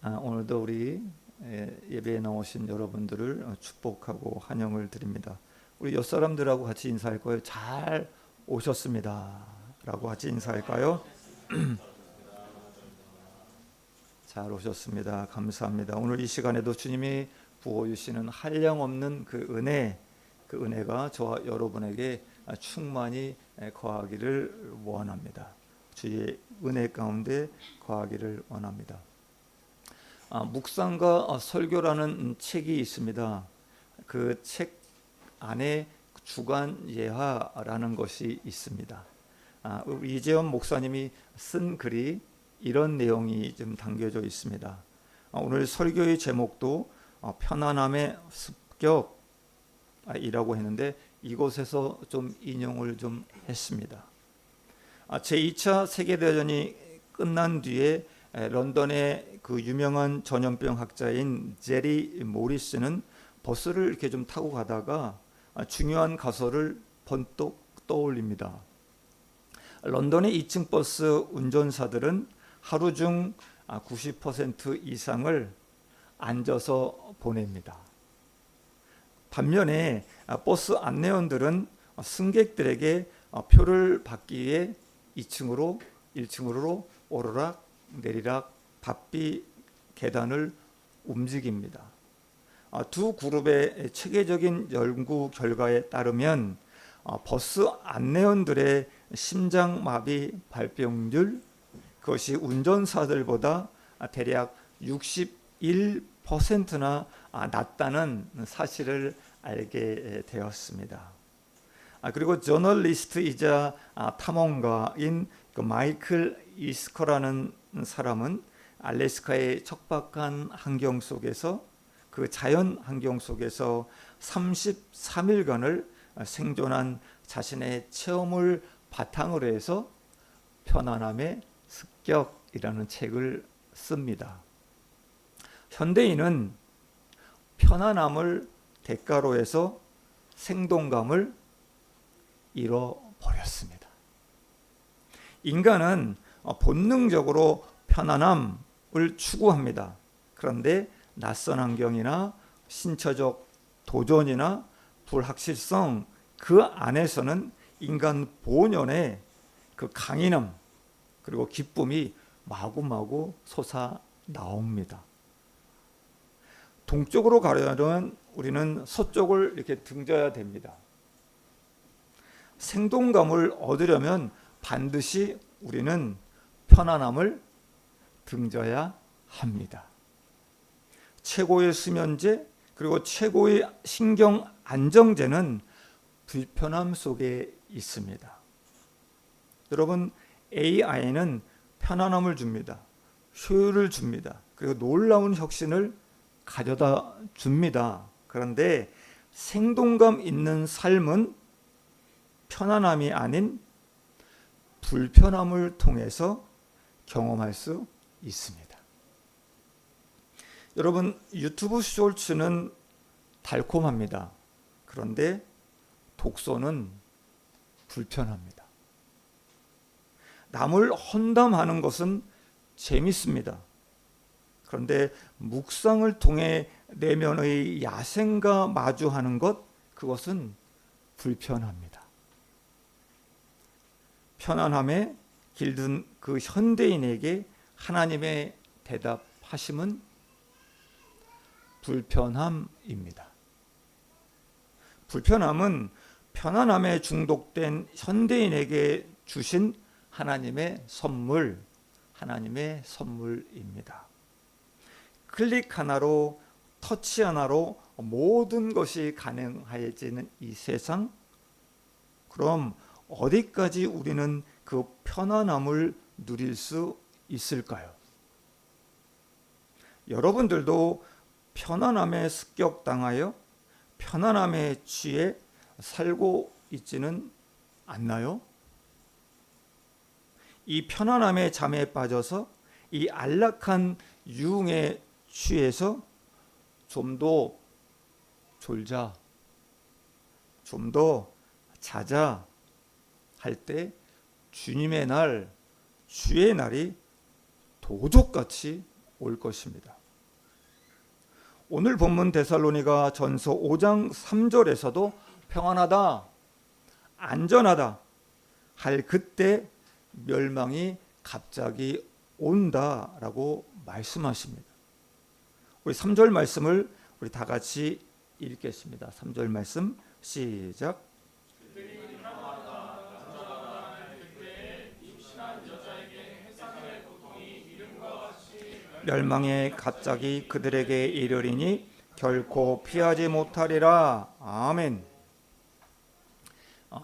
오늘도 우리 예배에 나오신 여러분들을 축복하고 환영을 드립니다. 우리 옆 사람들하고 같이 인사할 거예요. 잘 오셨습니다 라고 같이 인사할까요? 잘 오셨습니다. 감사합니다. 오늘 이 시간에도 주님이 부어주시는 한량없는 그 은혜가 저와 여러분에게 충만히 거하기를 원합니다. 주의 은혜 가운데 거하기를 원합니다. 묵상과 설교라는 책이 있습니다. 그 책 안에 주간 예화라는 것이 있습니다. 이재원 목사님이 쓴 글이 이런 내용이 좀 담겨져 있습니다. 오늘 설교의 제목도 편안함의 습격이라고 했는데 이곳에서 좀 인용을 좀 했습니다. 제2차 세계대전이 끝난 뒤에 런던의 그 유명한 전염병 학자인 제리 모리스는 버스를 이렇게 좀 타고 가다가 중요한 가설을 번뜩 떠올립니다. 런던의 2층 버스 운전사들은 하루 중 90% 이상을 앉아서 보냅니다. 반면에 버스 안내원들은 승객들에게 표를 받기 위해 2층으로 1층으로 오르락 내리락 바삐 계단을 움직입니다. 두 그룹의 체계적인 연구 결과에 따르면 버스 안내원들의 심장마비 발병률 그것이 운전사들보다 대략 61%나 낮다는 사실을 알게 되었습니다. 그리고 저널리스트이자 탐험가인 마이클 이스커라는 사람은 알래스카의 척박한 환경 속에서 그 자연 환경 속에서 33일간을 생존한 자신의 체험을 바탕으로 해서 편안함의 습격이라는 책을 씁니다. 현대인은 편안함을 대가로 해서 생동감을 잃어버렸습니다. 인간은 본능적으로 편안함을 추구합니다. 그런데 낯선 환경이나 신체적 도전이나 불확실성 그 안에서는 인간 본연의 그 강인함 그리고 기쁨이 마구마구 솟아 나옵니다. 동쪽으로 가려면 우리는 서쪽을 이렇게 등져야 됩니다. 생동감을 얻으려면 반드시 우리는 편안함을 등져야 합니다. 최고의 수면제 그리고 최고의 신경 안정제는 불편함 속에 있습니다. 여러분, AI는 편안함을 줍니다. 효율을 줍니다. 그리고 놀라운 혁신을 가져다 줍니다. 그런데 생동감 있는 삶은 편안함이 아닌 불편함을 통해서 경험할 수 있습니다. 여러분, 유튜브 쇼츠는 달콤합니다. 그런데 독서는 불편합니다. 남을 험담하는 것은 재밌습니다. 그런데 묵상을 통해 내면의 야생과 마주하는 것, 그것은 불편합니다. 편안함에 길든 그 현대인에게 하나님의 대답하심은 불편함입니다. 불편함은 편안함에 중독된 현대인에게 주신 하나님의 선물입니다. 클릭 하나로, 터치 하나로 모든 것이 가능해지는 이 세상, 그럼 어디까지 우리는 그 편안함을 누릴 수 있을까요? 여러분들도 편안함에 습격당하여 편안함에 취해 살고 있지는 않나요? 이 편안함의 잠에 빠져서 이 안락한 유흥에 취해서 좀 더 졸자, 좀 더 자자 할 때 주님의 날, 주의 날이 도적같이 올 것입니다. 오늘 본문 데살로니가 전서 5장 3절에서도 평안하다, 안전하다 할 그때 멸망이 갑자기 온다라고 말씀하십니다. 우리 3절 말씀을 우리 다 같이 읽겠습니다. 3절 말씀 시작. 멸망에 갑자기 그들에게 이르리니 결코 피하지 못하리라. 아멘.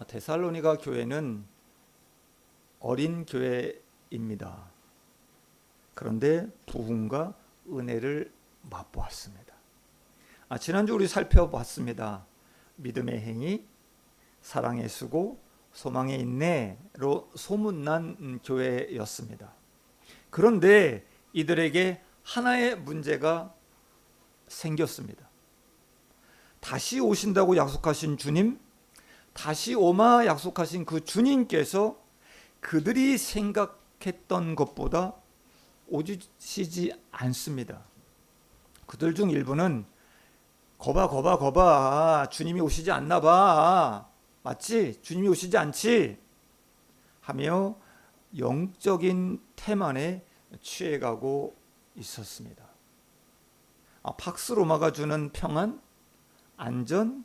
데살로니가 교회는 어린 교회입니다. 그런데 부흥과 은혜를 맛보았습니다. 지난주 우리 살펴봤습니다. 믿음의 행위, 사랑의 수고, 소망의 인내로 소문난 교회였습니다. 그런데 이들에게 하나의 문제가 생겼습니다. 다시 오신다고 약속하신 주님, 다시 오마 약속하신 그 주님께서 그들이 생각했던 것보다 오시지 않습니다. 그들 중 일부는 거봐 주님이 오시지 않나 봐, 맞지? 주님이 오시지 않지? 하며 영적인 태만에 취해가고 있었습니다. 팍스 로마가 주는 평안, 안전,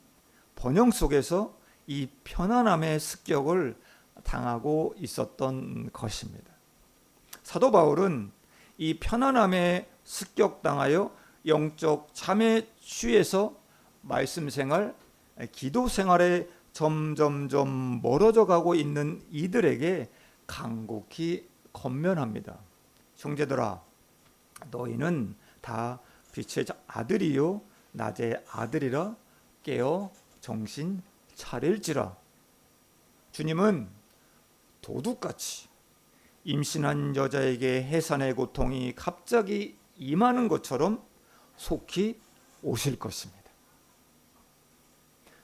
번영 속에서 이 편안함의 습격을 당하고 있었던 것입니다. 사도 바울은 이 편안함에 습격당하여 영적 잠에 취해서 말씀 생활, 기도 생활에 점점점 멀어져 가고 있는 이들에게 간곡히 권면합니다. 형제들아, 너희는 다 빛의 아들이요 낮의 아들이라 깨어 정신 차릴지라. 주님은 도둑같이 임신한 여자에게 해산의 고통이 갑자기 임하는 것처럼 속히 오실 것입니다.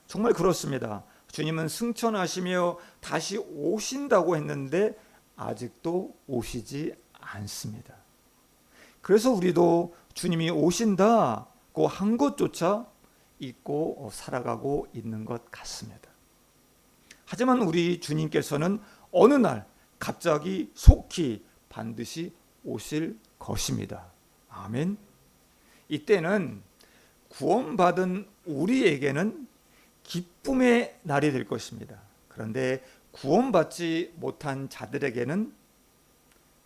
정말 그렇습니다. 주님은 승천하시며 다시 오신다고 했는데 아직도 오시지 않습니다. 그래서 우리도 주님이 오신다고 한 것조차 잊고 살아가고 있는 것 같습니다. 하지만 우리 주님께서는 어느 날 갑자기 속히 반드시 오실 것입니다. 아멘. 이때는 구원받은 우리에게는 기쁨의 날이 될 것입니다. 그런데 구원받지 못한 자들에게는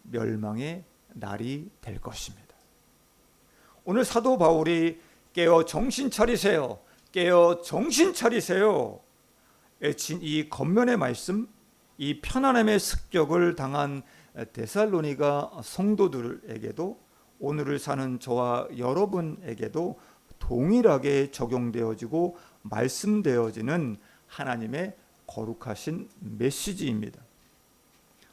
멸망의 날이 될 것입니다. 오늘 사도 바울이 깨어 정신 차리세요, 깨어 정신 차리세요, 이 겉면의 말씀, 이 편안함의 습격을 당한 데살로니가 성도들에게도 오늘을 사는 저와 여러분에게도 동일하게 적용되어지고 말씀되어지는 하나님의 거룩하신 메시지입니다.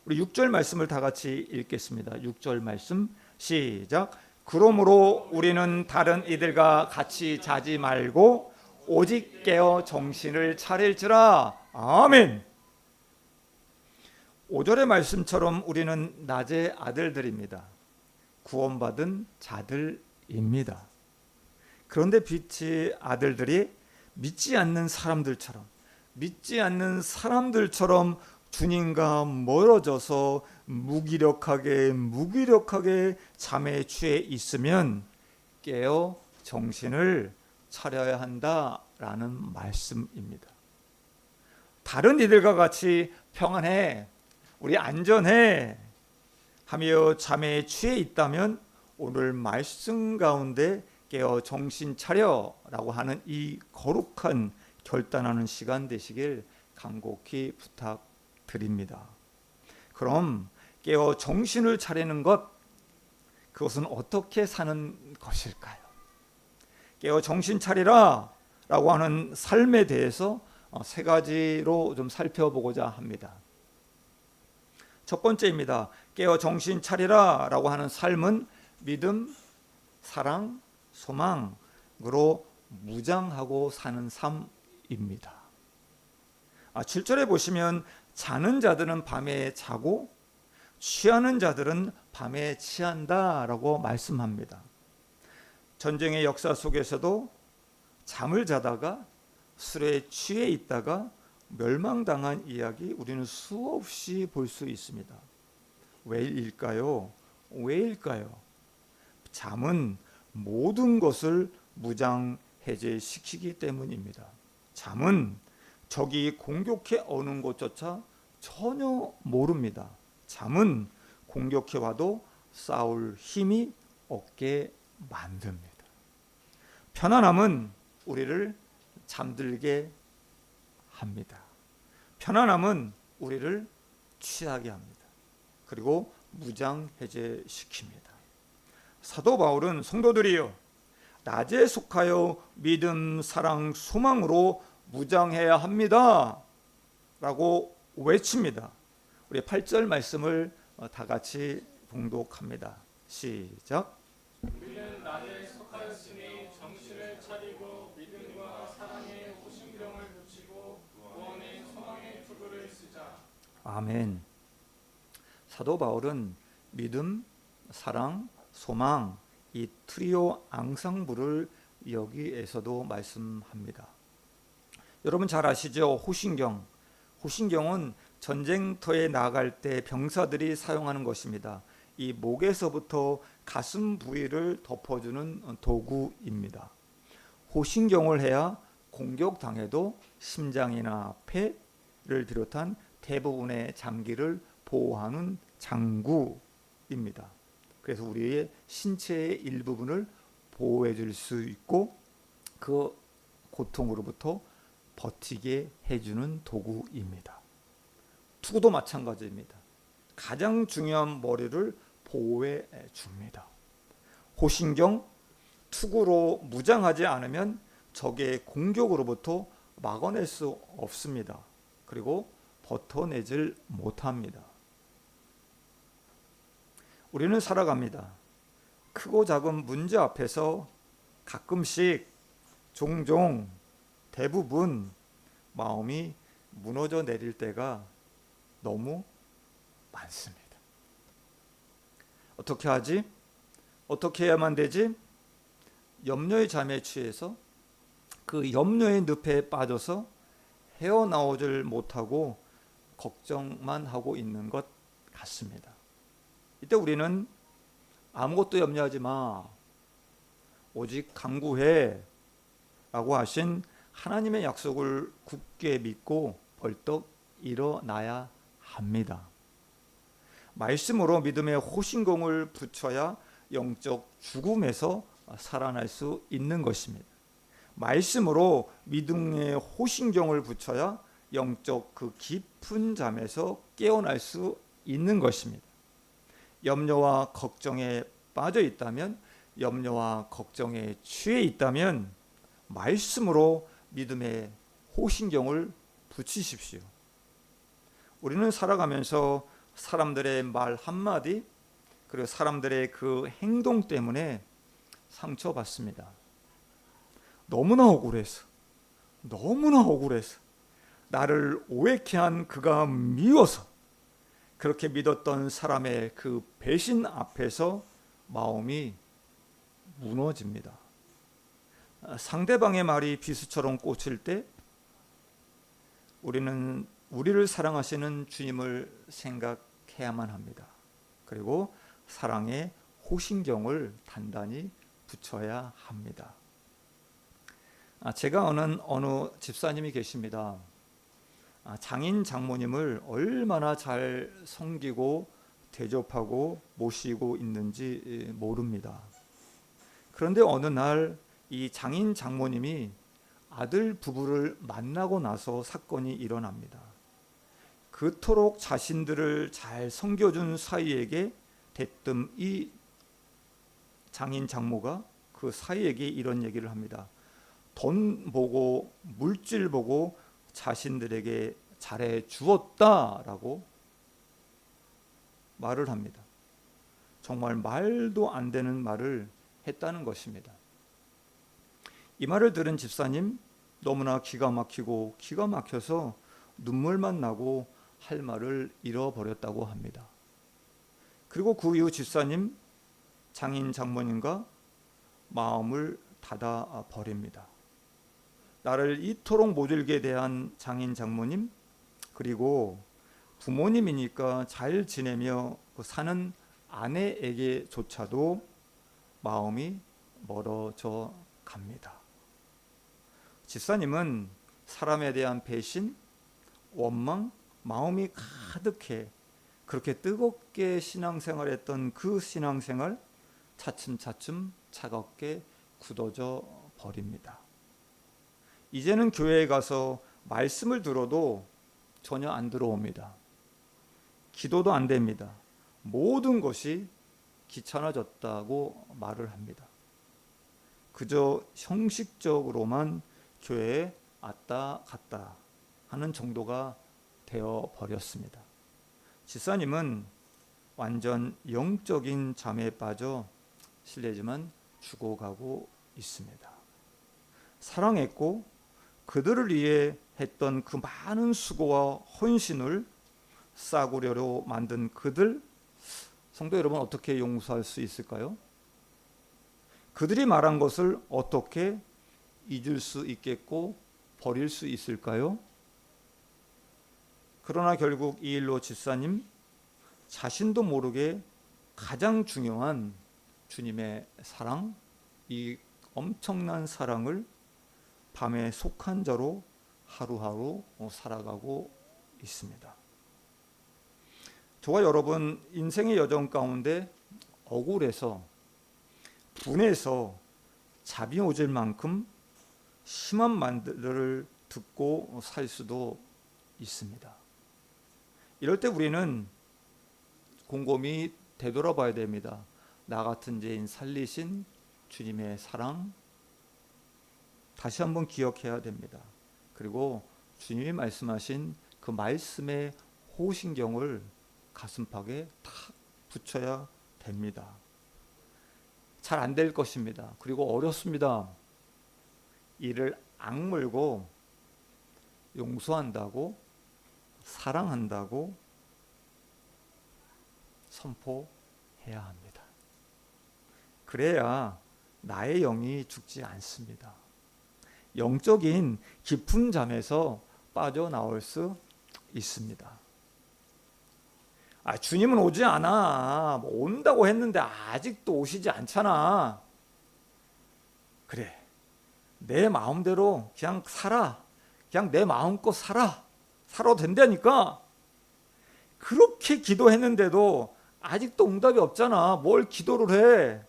우리 6절 말씀을 다 같이 읽겠습니다. 6절 말씀 시작. 그러므로 우리는 다른 이들과 같이 자지 말고 오직 깨어 정신을 차릴지라. 아멘. 5절의 말씀처럼 우리는 낮의 아들들입니다. 구원받은 자들입니다. 그런데 빛의 아들들이 믿지 않는 사람들처럼 주님과 멀어져서 무기력하게 잠에 취해 있으면 깨어 정신을 차려야 한다라는 말씀입니다. 다른 이들과 같이 평안해, 우리 안전해 하며 잠에 취해 있다면 오늘 말씀 가운데 깨어 정신 차려라고 하는 이 거룩한 결단하는 시간 되시길 간곡히 부탁드립니다. 그럼 깨어 정신을 차리는 것, 그것은 어떻게 사는 것일까요? 깨어 정신 차리라 라고 하는 삶에 대해서 세 가지로 좀 살펴보고자 합니다. 첫 번째입니다. 깨어 정신 차리라 라고 하는 삶은 믿음, 사랑, 소망으로 무장하고 사는 삶입니다. 7절에 보시면 자는 자들은 밤에 자고 취하는 자들은 밤에 취한다라고 말씀합니다. 전쟁의 역사 속에서도 잠을 자다가 술에 취해 있다가 멸망당한 이야기 우리는 수없이 볼 수 있습니다. 왜일까요? 잠은 모든 것을 무장해제시키기 때문입니다. 잠은 적이 공격해 오는 것조차 전혀 모릅니다. 잠은 공격해 와도 싸울 힘이 없게 만듭니다. 편안함은 우리를 잠들게 합니다. 편안함은 우리를 취하게 합니다. 그리고 무장해제시킵니다. 사도 바울은 성도들이여 낮에 속하여 믿음, 사랑, 소망으로 무장해야 합니다 라고 외칩니다. 우리 8절 말씀을 다 같이 봉독합니다. 시작. 우리는 낮에 속하였으니 정신을 차리고 믿음과 사랑의 호심병을 붙이고 구원의 소망의 투구를 쓰자. 아멘. 사도 바울은 믿음, 사랑, 소망 이 트리오 앙상블을 여기에서도 말씀합니다. 여러분 잘 아시죠? 호신경은 전쟁터에 나갈 때 병사들이 사용하는 것입니다. 이 목에서부터 가슴 부위를 덮어주는 도구입니다. 호신경을 해야 공격당해도 심장이나 폐를 비롯한 대부분의 장기를 보호하는 장구입니다. 그래서 우리의 신체의 일부분을 보호해 줄 수 있고 그 고통으로부터 버티게 해주는 도구입니다. 투구도 마찬가지입니다. 가장 중요한 머리를 보호해 줍니다. 호신경, 투구로 무장하지 않으면 적의 공격으로부터 막아낼 수 없습니다. 그리고 버텨내질 못합니다. 우리는 살아갑니다. 크고 작은 문제 앞에서 가끔씩 종종 대부분 마음이 무너져 내릴 때가 너무 많습니다. 어떻게 하지? 어떻게 해야만 되지? 염려의 잠에 취해서 그 염려의 늪에 빠져서 헤어나오질 못하고 걱정만 하고 있는 것 같습니다. 이때 우리는 아무것도 염려하지 마. 오직 간구해. 라고 하신 하나님의 약속을 굳게 믿고 벌떡 일어나야 합니다. 말씀으로 믿음의 호신공을 붙여야 영적 죽음에서 살아날 수 있는 것입니다. 말씀으로 믿음의 호신경을 붙여야 영적 그 깊은 잠에서 깨어날 수 있는 것입니다. 염려와 걱정에 빠져 있다면, 염려와 걱정에 취해 있다면 말씀으로 믿음의 호신경을 붙이십시오. 우리는 살아가면서 사람들의 말 한마디 그리고 사람들의 그 행동 때문에 상처받습니다. 너무나 억울해서 나를 오해케 한 그가 미워서 그렇게 믿었던 사람의 그 배신 앞에서 마음이 무너집니다. 상대방의 말이 비수처럼 꽂힐 때 우리는 우리를 사랑하시는 주님을 생각해야만 합니다. 그리고 사랑의 호신경을 단단히 붙여야 합니다. 제가 아는 어느 집사님이 계십니다. 장인 장모님을 얼마나 잘 섬기고 대접하고 모시고 있는지 모릅니다. 그런데 어느 날 이 장인 장모님이 아들 부부를 만나고 나서 사건이 일어납니다. 그토록 자신들을 잘 섬겨준 사이에게 대뜸 이 장인 장모가 그 사이에게 이런 얘기를 합니다. 돈 보고 물질 보고 자신들에게 잘해 주었다라고 말을 합니다. 정말 말도 안 되는 말을 했다는 것입니다. 이 말을 들은 집사님 너무나 기가 막혀서 눈물만 나고 할 말을 잃어버렸다고 합니다. 그리고 그 이후 집사님, 장인 장모님과 마음을 닫아 버립니다. 나를 이토록 모질게 대한 장인 장모님, 그리고 부모님이니까 잘 지내며 사는 아내에게조차도 마음이 멀어져 갑니다. 집사님은 사람에 대한 배신, 원망, 마음이 가득해 그렇게 뜨겁게 신앙생활했던 그 신앙생활 차츰차츰 차갑게 굳어져 버립니다. 이제는 교회에 가서 말씀을 들어도 전혀 안 들어옵니다. 기도도 안 됩니다. 모든 것이 귀찮아졌다고 말을 합니다. 그저 형식적으로만 교회에 왔다 갔다 하는 정도가 되어 버렸습니다. 집사님은 완전 영적인 잠에 빠져 실례지만 죽어가고 있습니다. 사랑했고 그들을 위해 했던 그 많은 수고와 헌신을 싸구려로 만든 그들, 성도 여러분, 어떻게 용서할 수 있을까요? 그들이 말한 것을 어떻게 잊을 수 있겠고 버릴 수 있을까요? 그러나 결국 이 일로 집사님 자신도 모르게 가장 중요한 주님의 사랑, 이 엄청난 사랑을 밤에 속한 자로 하루하루 살아가고 있습니다. 저와 여러분 인생의 여정 가운데 억울해서 분해서 잠이 오질 만큼 심한 말들을 듣고 살 수도 있습니다. 이럴 때 우리는 곰곰이 되돌아봐야 됩니다. 나 같은 죄인 살리신 주님의 사랑 다시 한번 기억해야 됩니다. 그리고 주님이 말씀하신 그 말씀의 호신경을 가슴팍에 탁 붙여야 됩니다. 잘 안 될 것입니다. 그리고 어렵습니다. 이를 악물고 용서한다고, 사랑한다고 선포해야 합니다. 그래야 나의 영이 죽지 않습니다. 영적인 깊은 잠에서 빠져나올 수 있습니다. 주님은 오지 않아. 온다고 했는데 아직도 오시지 않잖아. 그래, 내 마음대로 그냥 살아. 그냥 내 마음껏 살아도 된다니까. 그렇게 기도했는데도 아직도 응답이 없잖아. 뭘 기도를 해?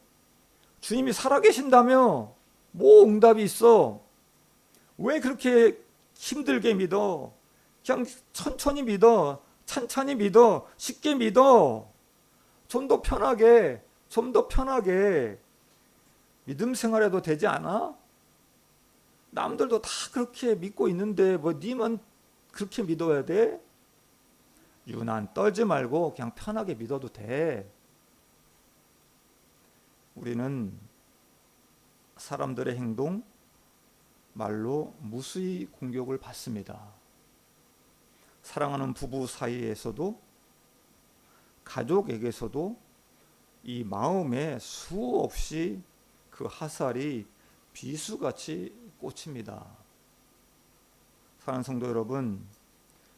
주님이 살아계신다며 뭐 응답이 있어? 왜 그렇게 힘들게 믿어? 그냥 천천히 믿어. 찬찬히 믿어. 쉽게 믿어. 좀 더 편하게 믿음 생활해도 되지 않아? 남들도 다 그렇게 믿고 있는데 뭐 니만 그렇게 믿어야 돼? 유난 떨지 말고 그냥 편하게 믿어도 돼. 우리는 사람들의 행동, 말로 무수히 공격을 받습니다. 사랑하는 부부 사이에서도, 가족에게서도 이 마음에 수없이 그 화살이 비수같이 꽂힙니다. 사랑하는 성도 여러분,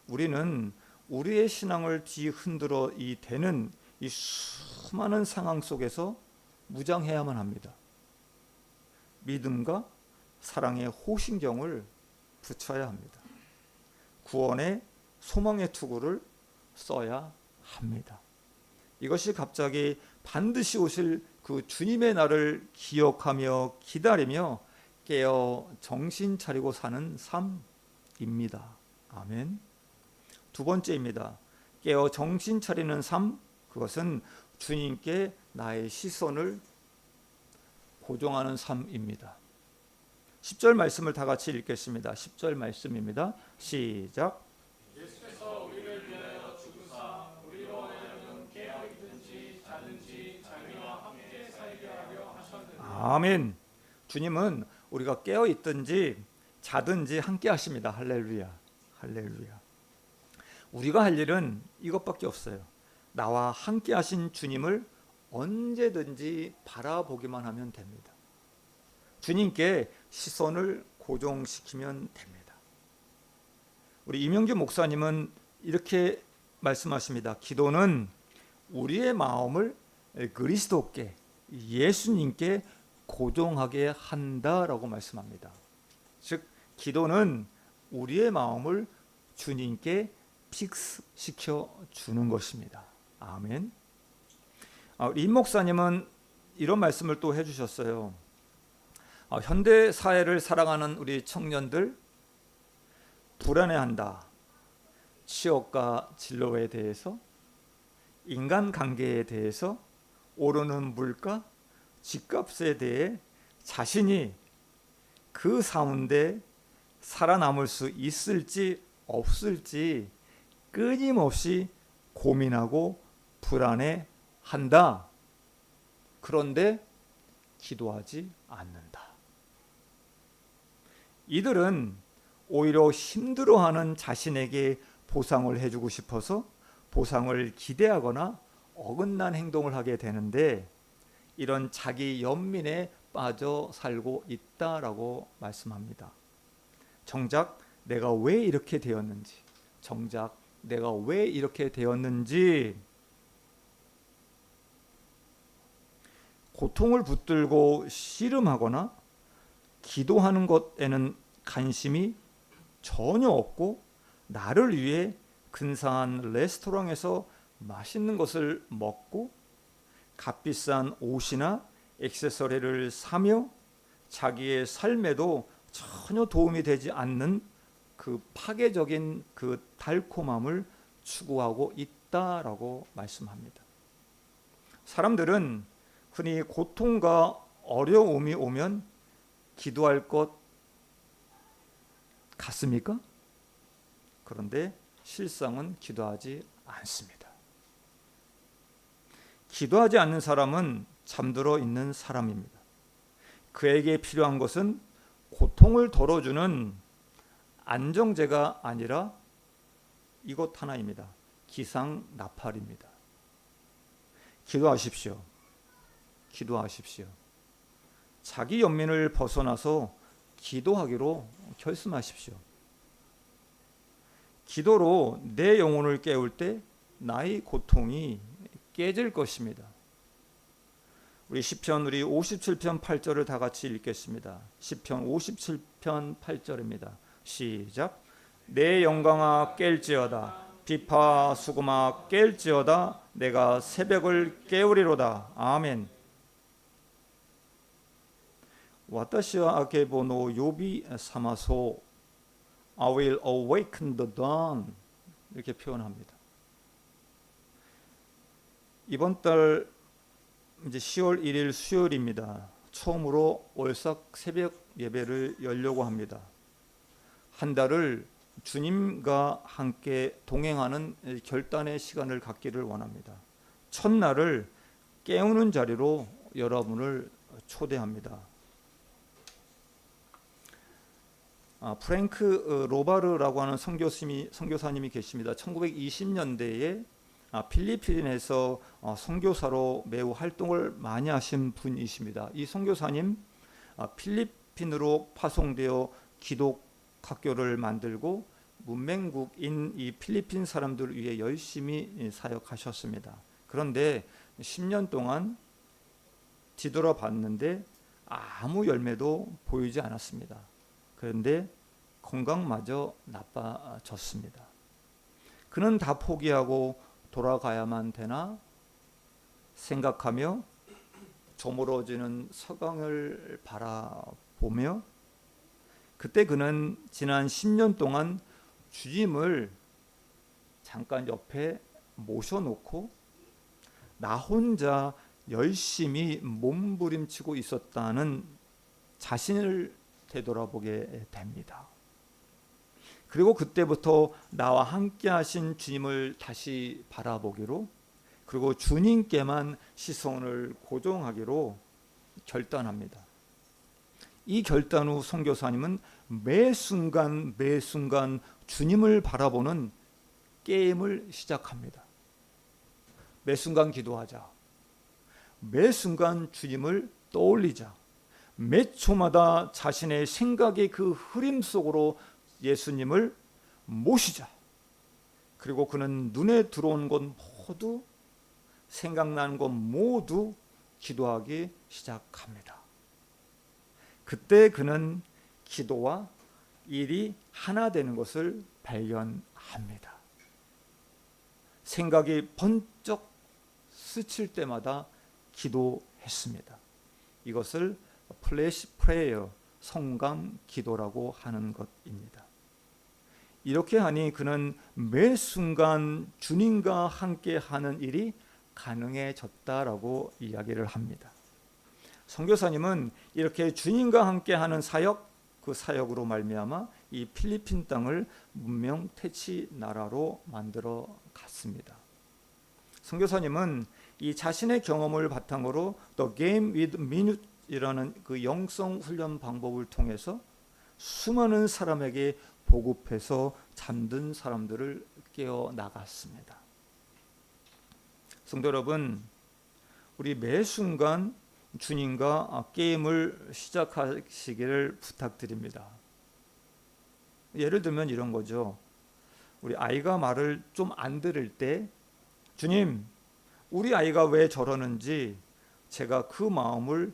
우리는 우리의 신앙을 뒤흔들어 대는 이 수많은 상황 속에서 무장해야만 합니다. 믿음과 사랑의 호신경을 붙여야 합니다. 구원의 소망의 투구를 써야 합니다. 이것이 갑자기 반드시 오실 그 주님의 날을 기억하며 기다리며 깨어 정신 차리고 사는 삶입니다. 아멘. 두 번째입니다. 깨어 정신 차리는 삶, 그것은 주님께 나의 시선을 고정하는 삶입니다. 10절 말씀을 다 같이 읽겠습니다. 10절 말씀입니다. 시작. 예수께서 우리를 위하여 죽으사 우리로 하여금 깨어 있든지 자든지 자기와 함께 살게 하려 하셨느니라. 아멘. 주님은 우리가 깨어 있든지 자든지 함께 하십니다. 할렐루야. 할렐루야. 우리가 할 일은 이것밖에 없어요. 나와 함께 하신 주님을 언제든지 바라보기만 하면 됩니다. 주님께 시선을 고정시키면 됩니다. 우리 이명규 목사님은 이렇게 말씀하십니다. 기도는 우리의 마음을 그리스도께, 예수님께 고정하게 한다라고 말씀합니다. 즉 기도는 우리의 마음을 주님께 픽스시켜 주는 것입니다. 아멘. 임 목사님은 이런 말씀을 또 해주셨어요. 현대 사회를 살아가는 우리 청년들 불안해한다. 취업과 진로에 대해서, 인간관계에 대해서, 오르는 물가, 집값에 대해 자신이 그 가운데 살아남을 수 있을지 없을지 끊임없이 고민하고 불안해한다. 그런데 기도하지 않는다. 이들은 오히려 힘들어하는 자신에게 보상을 해주고 싶어서 보상을 기대하거나 어긋난 행동을 하게 되는데 이런 자기 연민에 빠져 살고 있다라고 말씀합니다. 정작 내가 왜 이렇게 되었는지, 정작 내가 왜 이렇게 되었는지, 고통을 붙들고 씨름하거나 기도하는 것에는 관심이 전혀 없고 나를 위해 근사한 레스토랑에서 맛있는 것을 먹고 값비싼 옷이나 액세서리를 사며 자기의 삶에도 전혀 도움이 되지 않는 그 파괴적인 그 달콤함을 추구하고 있다라고 말씀합니다. 사람들은 흔히 고통과 어려움이 오면 기도할 것 같습니까? 그런데 실상은 기도하지 않습니다. 기도하지 않는 사람은 잠들어 있는 사람입니다. 그에게 필요한 것은 고통을 덜어주는 안정제가 아니라 이것 하나입니다. 기상나팔입니다. 기도하십시오. 기도하십시오. 자기 연민을 벗어나서 기도하기로 결심하십시오. 기도로 내 영혼을 깨울 때 나의 고통이 깨질 것입니다. 우리 시편 57편 8절을 다 같이 읽겠습니다. 시편 57편 8절입니다. 시작. 내 영광아 깰지어다. 비파 수금아 깰지어다. 내가 새벽을 깨우리로다. 아멘. 와타시와 아케보노 요비 사마소 I will awaken the dawn 이렇게 표현합니다. 이번 달 이제 10월 1일 수요일입니다. 처음으로 월삭 새벽 예배를 열려고 합니다. 한 달을 주님과 함께 동행하는 결단의 시간을 갖기를 원합니다. 첫날을 깨우는 자리로 여러분을 초대합니다. 프랭크 로바르라고 하는 선교사님이 계십니다. 1920년대에 필리핀에서 선교사로 매우 활동을 많이 하신 분이십니다. 이 선교사님 필리핀으로 파송되어 기독학교를 만들고 문맹국인 이 필리핀 사람들을 위해 열심히 사역하셨습니다. 그런데 10년 동안 뒤돌아봤는데 아무 열매도 보이지 않았습니다. 그런데 건강마저 나빠졌습니다. 그는 다 포기하고 돌아가야만 되나 생각하며 저물어지는 서강을 바라보며 그때 그는 지난 10년 동안 주님을 잠깐 옆에 모셔놓고 나 혼자 열심히 몸부림치고 있었다는 자신을 되돌아보게 됩니다. 그리고 그때부터 나와 함께 하신 주님을 다시 바라보기로, 그리고 주님께만 시선을 고정하기로 결단합니다. 이 결단 후 선교사님은 매 순간 주님을 바라보는 게임을 시작합니다. 매 순간 기도하자. 매 순간 주님을 떠올리자. 매 초마다 자신의 생각의 그 흐림 속으로 예수님을 모시자. 그리고 그는 눈에 들어온 것 모두, 생각나는 것 모두 기도하기 시작합니다. 그때 그는 기도와 일이 하나 되는 것을 발견합니다. 생각이 번쩍 스칠 때마다 기도했습니다. 이것을 플래시 프레이어, 성감 기도라고 하는 것입니다. 이렇게 하니 그는 매 순간 주님과 함께 하는 일이 가능해졌다라고 이야기를 합니다. 선교사님은 이렇게 주님과 함께 하는 사역, 그 사역으로 말미암아 이 필리핀 땅을 문명 퇴치 나라로 만들어 갔습니다. 선교사님은 이 자신의 경험을 바탕으로 The Game with Minute이라는 그 영성 훈련 방법을 통해서 수많은 사람에게 보급해서 잠든 사람들을 깨어 나갔습니다. 성도 여러분, 우리 매 순간 주님과 게임을 시작하시기를 부탁드립니다. 예를 들면 이런 거죠. 우리 아이가 말을 좀 안 들을 때, 주님, 우리 아이가 왜 저러는지 제가 그 마음을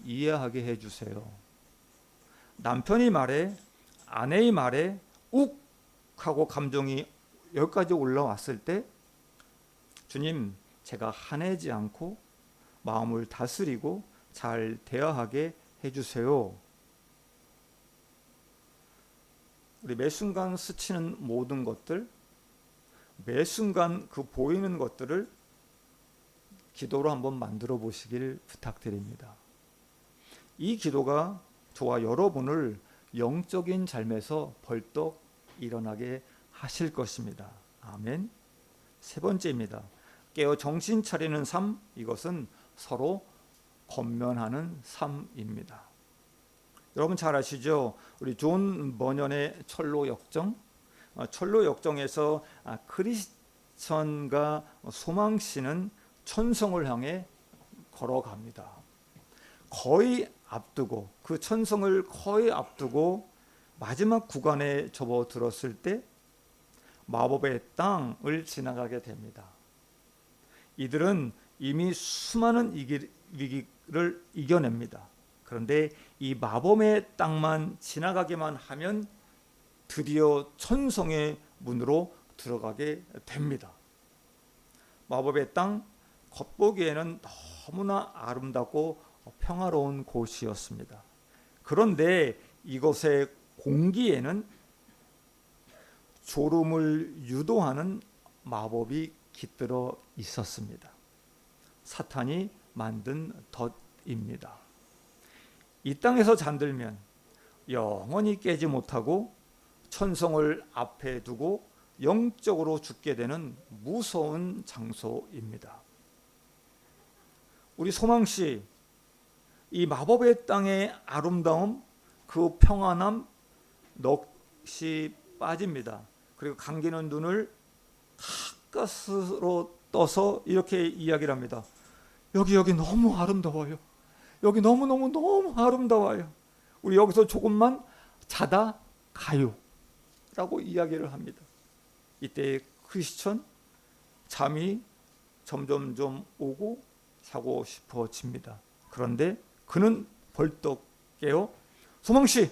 이해하게 해주세요. 남편이 말해, 아내의 말에 욱 하고 감정이 여기까지 올라왔을 때, 주님, 제가 화내지 않고 마음을 다스리고 잘 대화하게 해주세요. 우리 매 순간 스치는 모든 것들, 매 순간 그 보이는 것들을 기도로 한번 만들어 보시길 부탁드립니다. 이 기도가 저와 여러분을 영적인 삶에서 벌떡 일어나게 하실 것입니다. 아멘. 세 번째입니다. 깨어 정신 차리는 삶, 이것은 서로 권면하는 삶입니다. 여러분 잘 아시죠? 우리 존 버년의 철로 역정, 철로 역정에서 크리스천과 소망씨는 천성을 향해 걸어갑니다. 거의 앞두고, 그 천성을 거의 앞두고 마지막 구간에 접어들었을 때 마법의 땅을 지나가게 됩니다. 이들은 이미 수많은 위기를 이겨냅니다. 그런데 이 마법의 땅만 지나가기만 하면 드디어 천성의 문으로 들어가게 됩니다. 마법의 땅, 겉보기에는 너무나 아름답고 평화로운 곳이었습니다. 그런데 이곳의 공기에는 졸음을 유도하는 마법이 깃들어 있었습니다. 사탄이 만든 덫입니다. 이 땅에서 잠들면 영원히 깨지 못하고 천성을 앞에 두고 영적으로 죽게 되는 무서운 장소입니다. 우리 소망씨, 이 마법의 땅의 아름다움, 그 평안함 넋이 빠집니다. 그리고 감기는 눈을 가까스로 떠서 이렇게 이야기를 합니다. 여기 너무 아름다워요. 여기 너무 아름다워요. 우리 여기서 조금만 자다 가요. 라고 이야기를 합니다. 이때 크리스천 잠이 점점 오고 자고 싶어집니다. 그런데 그는 벌떡 깨어 소망씨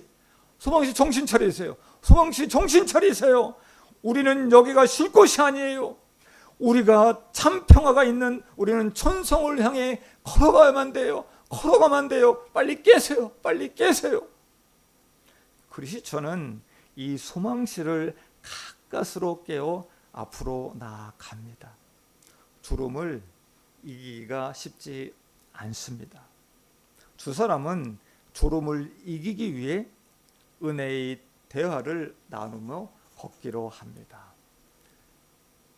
정신 차리세요. 소망씨 정신 차리세요. 우리는 여기가 쉴 곳이 아니에요. 우리가 참 평화가 있는 우리는 천성을 향해 걸어가야만 돼요. 빨리 깨세요. 크리스천은 이 소망씨를 가까스로 깨어 앞으로 나아갑니다. 졸음을 이기기가 쉽지 않습니다. 두 사람은 졸음을 이기기 위해 은혜의 대화를 나누며 걷기로 합니다.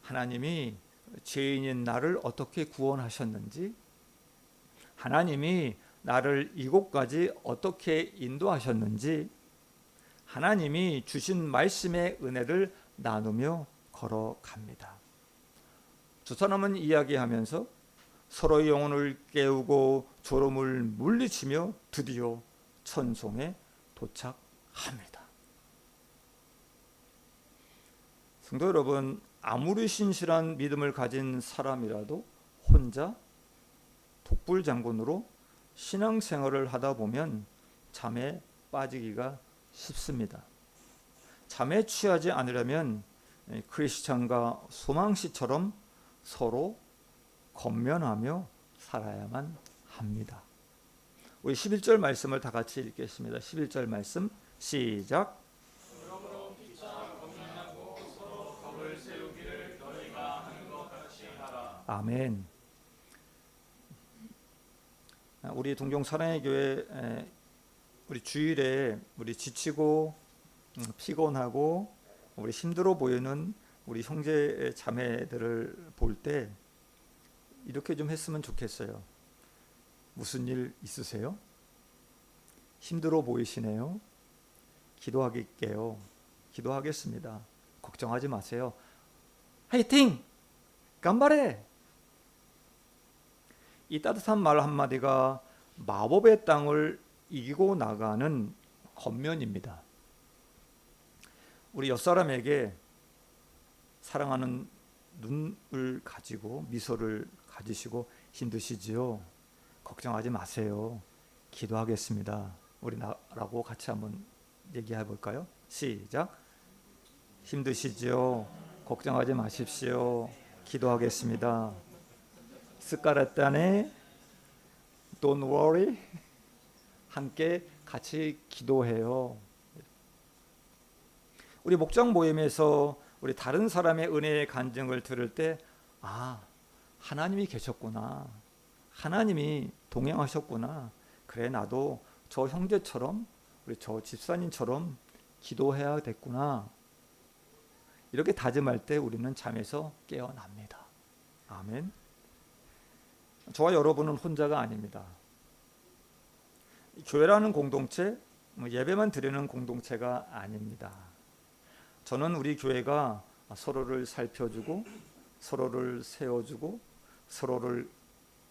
하나님이 죄인인 나를 어떻게 구원하셨는지, 하나님이 나를 이곳까지 어떻게 인도하셨는지, 하나님이 주신 말씀의 은혜를 나누며 걸어갑니다. 두 사람은 이야기하면서 서로의 영혼을 깨우고 졸음을 물리치며 드디어 천송에 도착합니다. 성도 여러분, 아무리 신실한 믿음을 가진 사람이라도 혼자 독불장군으로 신앙생활을 하다 보면 잠에 빠지기가 쉽습니다. 잠에 취하지 않으려면 크리스찬과 소망씨처럼 서로 권면하며 살아야만 합니다. 우리 11절 말씀을 다 같이 읽겠습니다. 11절 말씀 시작. 그러므로 피차 권면하고 서로 덕을 세우기를 너희가 하는 것 같이 하라. 아멘. 우리 동경 사랑의 교회 우리 주일에 우리 지치고 피곤하고 우리 힘들어 보이는 우리 형제 자매들을 볼 때 이렇게 좀 했으면 좋겠어요. 무슨 일 있으세요? 힘들어 보이시네요. 기도하겠게요. 기도하겠습니다. 걱정하지 마세요. 화이팅! 간발해! 이 따뜻한 말 한마디가 마법의 땅을 이기고 나가는 겉면입니다. 우리 옆사람에게 사랑하는 눈을 가지고 미소를 가지시고 힘드시지요? 걱정하지 마세요. 기도하겠습니다. 우리 나라고 같이 한번 얘기해 볼까요? 시작. 힘드시지요? 걱정하지 마십시오. 기도하겠습니다. 스카라탄의 Don't worry. 함께 같이 기도해요. 우리 목장 모임에서 우리 다른 사람의 은혜의 간증을 들을 때 하나님이 계셨구나. 하나님이 동행하셨구나. 그래 나도 저 형제처럼 우리 저 집사님처럼 기도해야 됐구나. 이렇게 다짐할 때 우리는 잠에서 깨어납니다. 아멘. 저와 여러분은 혼자가 아닙니다. 교회라는 공동체, 예배만 드리는 공동체가 아닙니다. 저는 우리 교회가 서로를 살펴주고 서로를 세워주고 서로를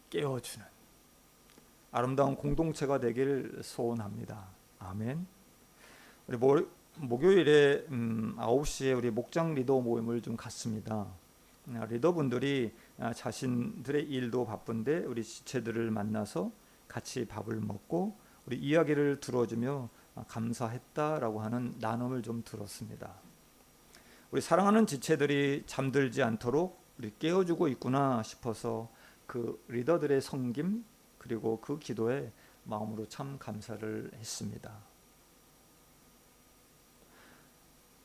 깨워주는 아름다운 공동체가 되길 소원합니다. 아멘. 우리 목요일에 9시에 우리 목장 리더 모임을 좀 갖습니다. 리더분들이 자신들의 일도 바쁜데 우리 지체들을 만나서 같이 밥을 먹고 우리 이야기를 들어주며 감사했다라고 하는 나눔을 좀 들었습니다. 우리 사랑하는 지체들이 잠들지 않도록 우리 깨워주고 있구나 싶어서 그 리더들의 섬김 그리고 그 기도에 마음으로 참 감사를 했습니다.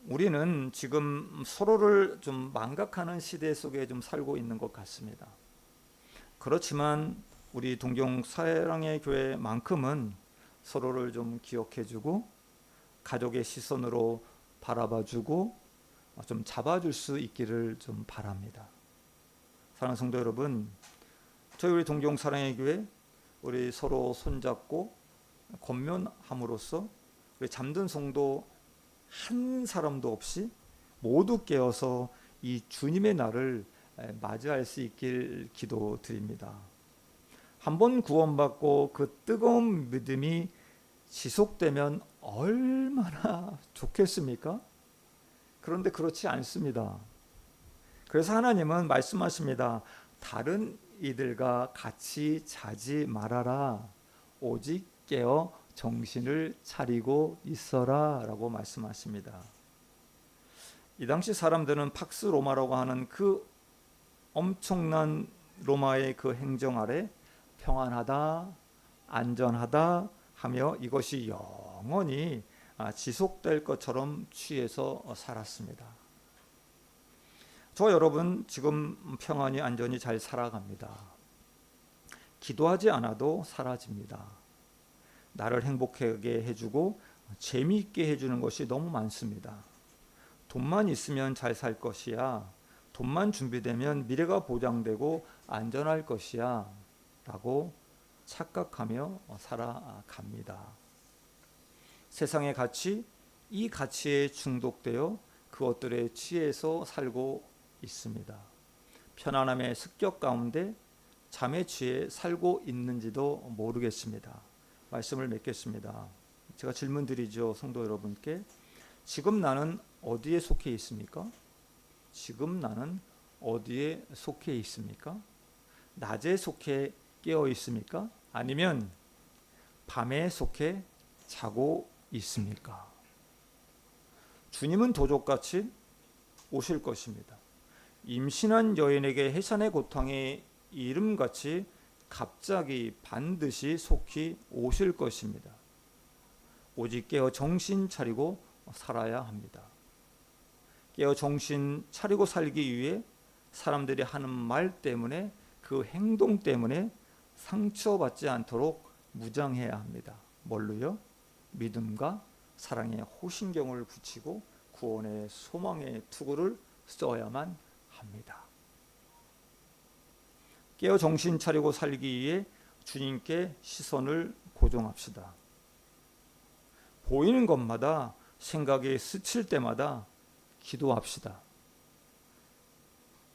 우리는 지금 서로를 좀 망각하는 시대 속에 좀 살고 있는 것 같습니다. 그렇지만 우리 동경 사랑의 교회만큼은 서로를 좀 기억해주고 가족의 시선으로 바라봐주고 좀 잡아줄 수 있기를 좀 바랍니다. 사랑하는 성도 여러분, 저희 우리 동경 사랑의 교회 우리 서로 손잡고 권면함으로써 우리 잠든 성도 한 사람도 없이 모두 깨어서 이 주님의 날을 맞이할 수 있길 기도드립니다. 한번 구원받고 그 뜨거운 믿음이 지속되면 얼마나 좋겠습니까? 그런데 그렇지 않습니다. 그래서 하나님은 말씀하십니다. 다른 이들과 같이 자지 말아라. 오직 깨어 정신을 차리고 있어라 라고 말씀하십니다. 이 당시 사람들은 팍스 로마라고 하는 그 엄청난 로마의 그 행정 아래 평안하다, 안전하다 하며 이것이 영원히 지속될 것처럼 취해서 살았습니다. 저 여러분 지금 평안히 안전히 잘 살아갑니다. 기도하지 않아도 사라집니다. 나를 행복하게 해주고 재미있게 해주는 것이 너무 많습니다. 돈만 있으면 잘 살 것이야. 돈만 준비되면 미래가 보장되고 안전할 것이야 라고 착각하며 살아갑니다. 세상의 가치, 이 가치에 중독되어 그것들에 취해서 살고 있습니다. 편안함의 습격 가운데 잠에 취해 살고 있는지도 모르겠습니다. 말씀을 맺겠습니다. 제가 질문 드리죠, 성도 여러분께. 지금 나는 어디에 속해 있습니까? 지금 나는 어디에 속해 있습니까? 낮에 속해 깨어 있습니까? 아니면 밤에 속해 자고 있습니까? 주님은 도적같이 오실 것입니다. 임신한 여인에게 해산의 고통이 이름같이 갑자기 반드시 속히 오실 것입니다. 오직 깨어 정신 차리고 살아야 합니다. 깨어 정신 차리고 살기 위해 사람들이 하는 말 때문에, 그 행동 때문에 상처받지 않도록 무장해야 합니다. 뭘로요? 믿음과 사랑의 호신경을 붙이고 구원의 소망의 투구를 써야만 합니다. 깨어 정신 차리고 살기 위해 주님께 시선을 고정합시다. 보이는 것마다, 생각이 스칠 때마다 기도합시다.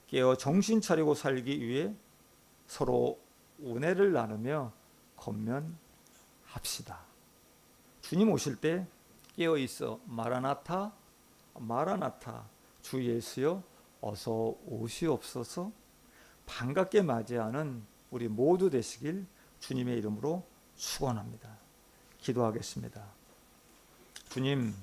깨어 정신 차리고 살기 위해 서로 은혜를 나누며 권면합시다. 주님 오실 때 깨어 있어 마라나타, 마라나타, 주 예수여 어서 오시옵소서, 반갑게 맞이하는 우리 모두 되시길 주님의 이름으로 축원합니다. 기도하겠습니다. 주님,